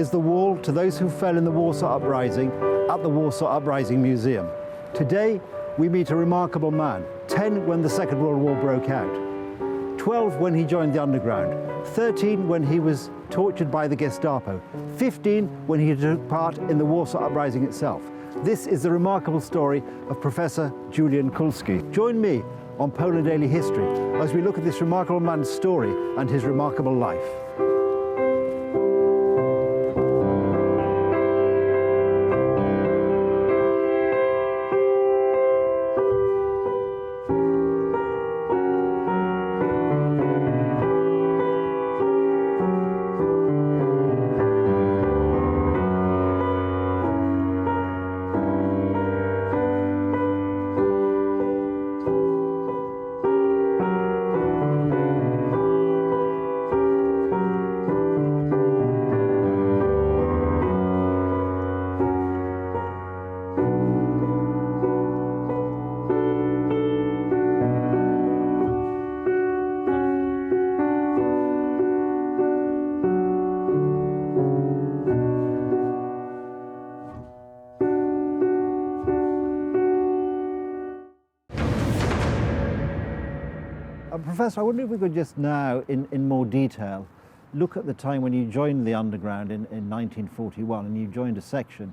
is the wall to those who fell in the Warsaw Uprising at the Warsaw Uprising Museum. Today, we meet a remarkable man, 10 when the Second World War broke out, 12 when he joined the underground, 13 when he was tortured by the Gestapo, 15 when he took part in the Warsaw Uprising itself. This is the remarkable story of Professor Julian Kulski. Join me on Poland Daily History as we look at this remarkable man's story and his remarkable life. Professor, I wonder if we could just now, in more detail, look at the time when you joined the underground in 1941, and you joined a section,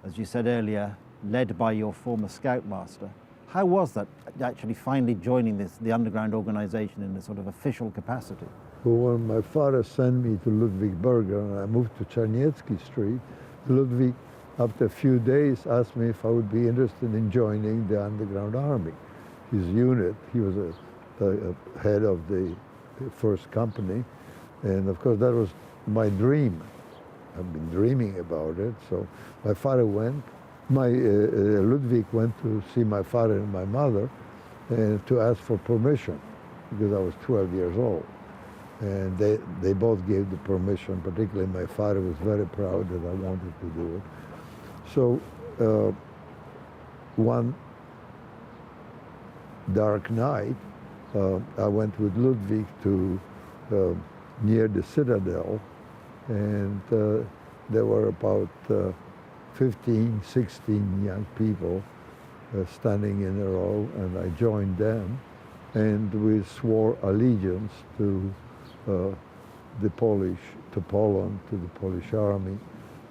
as you said earlier, led by your former scoutmaster. How was that, actually finally joining the underground organization in a sort of official capacity? Well, when my father sent me to Ludwigsburg and I moved to Chojnacki Street, Ludwig, after a few days, asked me if I would be interested in joining the underground army. His unit, he was a head of the first company, and of course that was my dream. I've been dreaming about it, so my father went. Ludwig went to see my father and my mother and to ask for permission, because I was 12 years old. And they both gave the permission, particularly my father was very proud that I wanted to do it. So one dark night, I went with Ludwig to near the Citadel, and there were about 15, 16 young people standing in a row, and I joined them, and we swore allegiance to Poland, to the Polish army.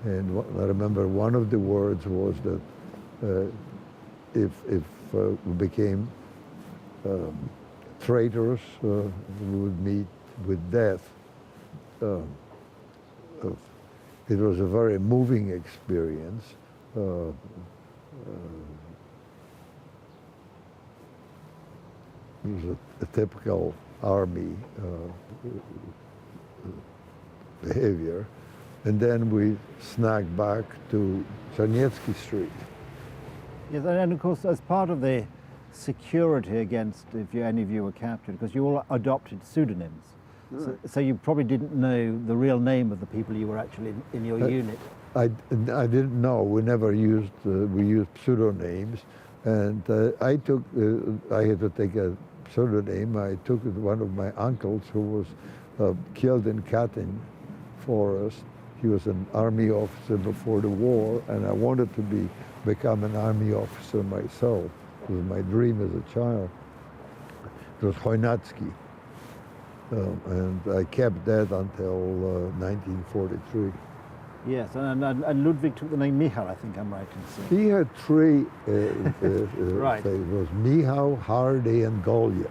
And I remember one of the words was that if we became traitors, we would meet with death. It was a very moving experience. It was a typical army behavior. And then we snagged back to Chojnacki Street. Yes, and of course, as part of the security against if any of you were captured, because you all adopted pseudonyms. Right. So you probably didn't know the real name of the people you were actually in your unit. I didn't know. We never used, we used pseudonyms. And I had to take a pseudonym. I took one of my uncles who was killed in Katyn Forest. He was an army officer before the war, and I wanted to become an army officer myself. It was my dream as a child. It was Chojnacki. And I kept that until 1943. Yes, and Ludwig took the name Michał, I think I'm right in saying. He had three, right. It was Michał, Hardy, and Goliath.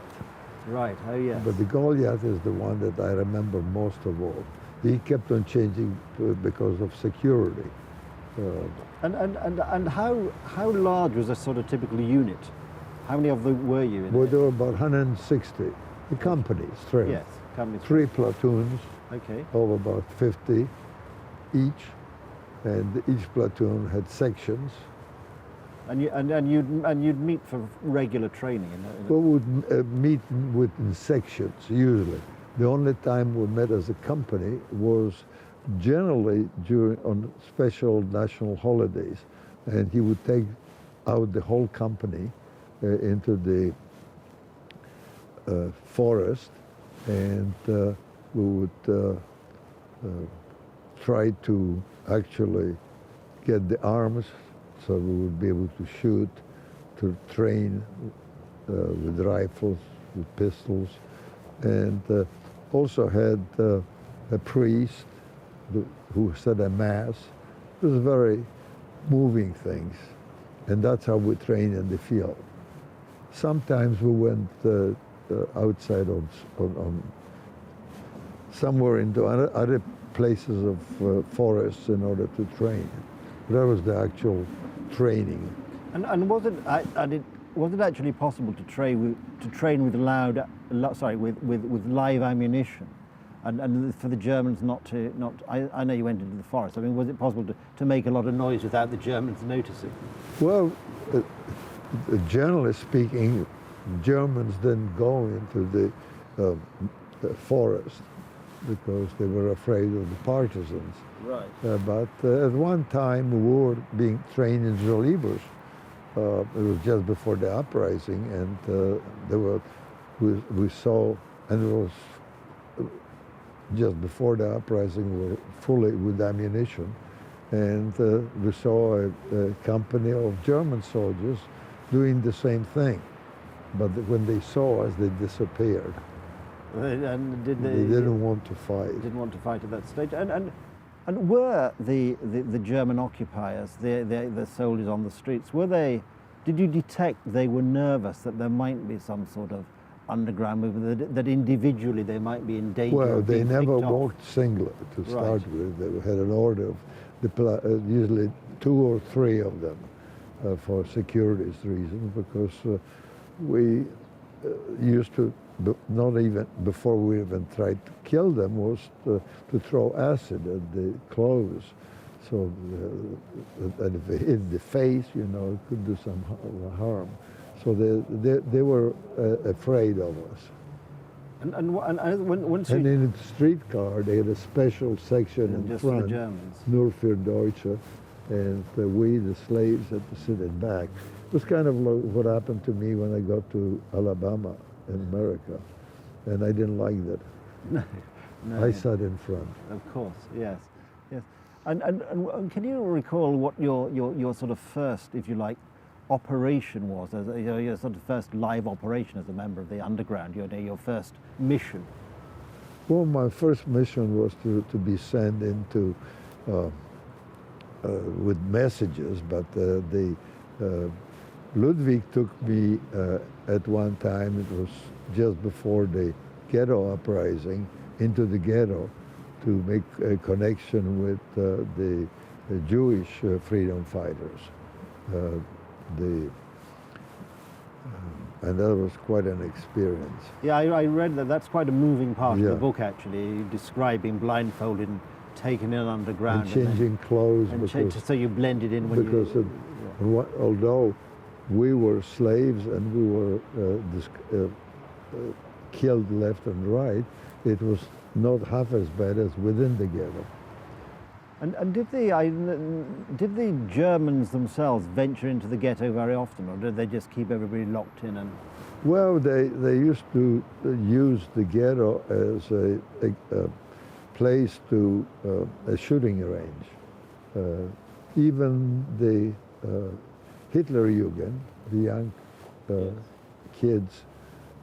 Right, oh yes. But the Goliath is the one that I remember most of all. He kept on changing because of security. And how large was a sort of typical unit? How many of them were you in? Well, there were about 160. The companies, three. Yes, companies. 3 platoons. Okay. Of about 50 each, and each platoon had sections. And you'd meet for regular training. We would meet in sections usually. The only time we met as a company was generally on special national holidays, and he would take out the whole company into the forest, and we would tried to actually get the arms so we would be able to shoot, to train with rifles, with pistols, and also had a priest who said a mass. It was very moving things, and that's how we trained in the field. Sometimes we went outside on somewhere into other places of forests in order to train. That was the actual training. And was it actually possible to train with with live ammunition, and for the Germans not? I know you went into the forest. I mean, was it possible to make a lot of noise without the Germans noticing? Well, generally speaking, Germans didn't go into the forest because they were afraid of the partisans. Right. But at one time we were being trained in Żoliborz. It was just before the uprising, and we saw, and it was just before the uprising, we were fully with ammunition, and we saw a company of German soldiers doing the same thing. But when they saw us, they disappeared. And they didn't want to fight. Didn't want to fight at that stage. And were the German occupiers, the soldiers on the streets, did you detect they were nervous that there might be some sort of underground movement, that individually they might be in danger? Well, of being they never picked off? walked singly to start Right. with. They had an order of usually 2 or 3 of them for security reasons, because we used to, not even before we even tried to kill them, was to throw acid at the clothes. So that if it hit the face, it could do some harm. So they were afraid of us. And once And you... in the streetcar, they had a special section in just for the front, Germans. Nur für Deutsche, and we, the slaves, had to sit in back. It was kind of like what happened to me when I got to Alabama in America, and I didn't like that. No, I sat in front. Of course, yes. And can you recall what your sort of first, if you like, operation was, as your sort of first live operation as a member of the underground, your first mission? Well, my first mission was to be sent into with messages, but Ludwig took me at one time, it was just before the ghetto uprising, into the ghetto to make a connection with the Jewish freedom fighters. And that was quite an experience. Yeah, I read that. That's quite a moving part of Yeah. the book, actually, describing blindfolded and taken in underground. And changing clothes. So you blended in when because although we were slaves and we were killed left and right, it was not half as bad as within the ghetto. And did the Germans themselves venture into the ghetto very often, or did they just keep everybody locked in? And Well, they used to use the ghetto as a place to a shooting range. Even the Hitlerjugend, the young kids,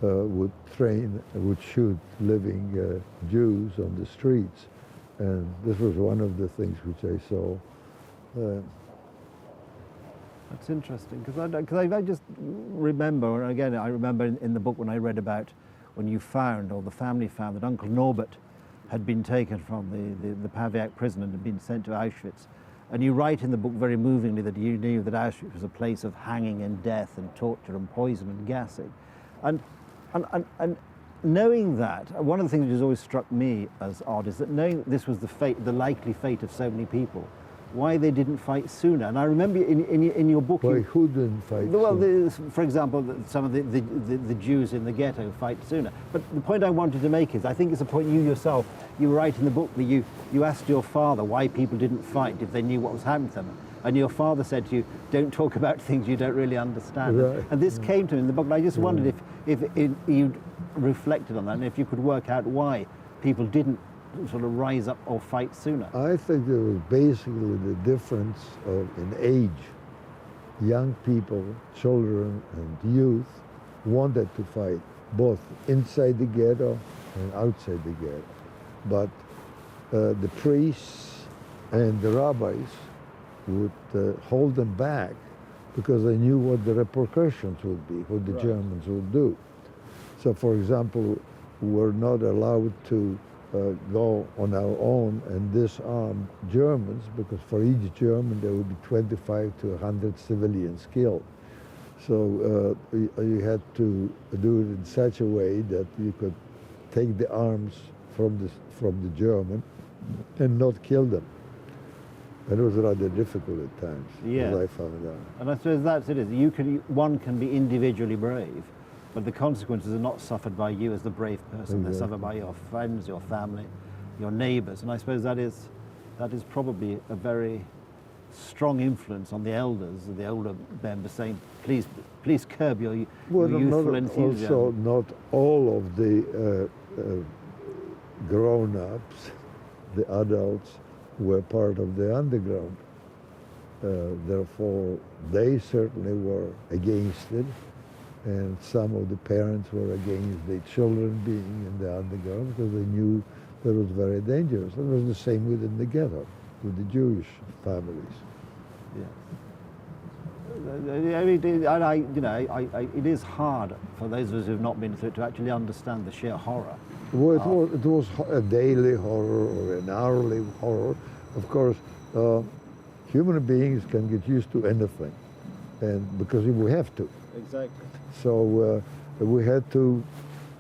would shoot living Jews on the streets. And this was one of the things which I saw. that's interesting, because I just remember, and again, I remember in the book when I read about when you found, or the family found, that Uncle Norbert had been taken from the Pawiak prison and had been sent to Auschwitz. And you write in the book very movingly that you knew that Auschwitz was a place of hanging and death and torture and poison and gassing. And knowing that, one of the things that has always struck me as odd is that knowing that this was the likely fate of so many people, why they didn't fight sooner. And I remember in your book... Why, who didn't fight sooner? For example, some of the Jews in the ghetto fight sooner. But the point I wanted to make is, I think it's a point you yourself, you write in the book that you asked your father why people didn't fight if they knew what was happening to them. And your father said to you, don't talk about things you don't really understand. Right. And this came to me in the book, and I just wondered if you'd reflected on that, and if you could work out why people didn't sort of rise up or fight sooner? I think there was basically the difference in age. Young people, children and youth wanted to fight both inside the ghetto and outside the ghetto. But the priests and the rabbis would hold them back because they knew what the repercussions would be, what the Germans would do. So, for example, we're not allowed to go on our own and disarm Germans, because for each German there would be 25 to 100 civilians killed. So you had to do it in such a way that you could take the arms from the German and not kill them. And it was rather difficult at times, as I found out. And I suppose that's it. One can be individually brave, but the consequences are not suffered by you as the brave person. They're suffered by your friends, your family, your neighbours. And I suppose that is probably a very strong influence on the elders, the older members, saying, please curb your youthful enthusiasm. Also, not all of the grown-ups, the adults, were part of the underground. Therefore, they certainly were against it, and some of the parents were against their children being in the underground because they knew that it was very dangerous. It was the same within the ghetto, with the Jewish families. It is hard for those of us who have not been through it to actually understand the sheer horror. Well, it was a daily horror or an hourly horror. Of course, human beings can get used to anything, and because we have to. Exactly. So we had to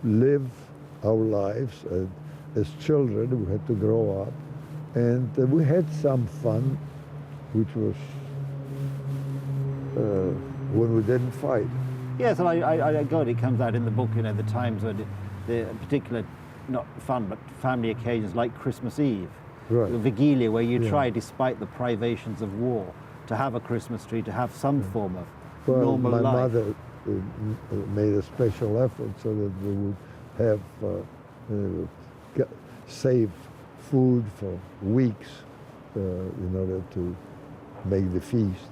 live our lives as children. We had to grow up, and we had some fun, which was when we didn't fight. Yes, and I God, it comes out in the book. The times when the particular, not fun, but family occasions like Christmas Eve, right. the Vigilia, where you try, despite the privations of war, to have a Christmas tree, to have some form of normal life. My mother made a special effort so that we would have save food for weeks in order to make the feast.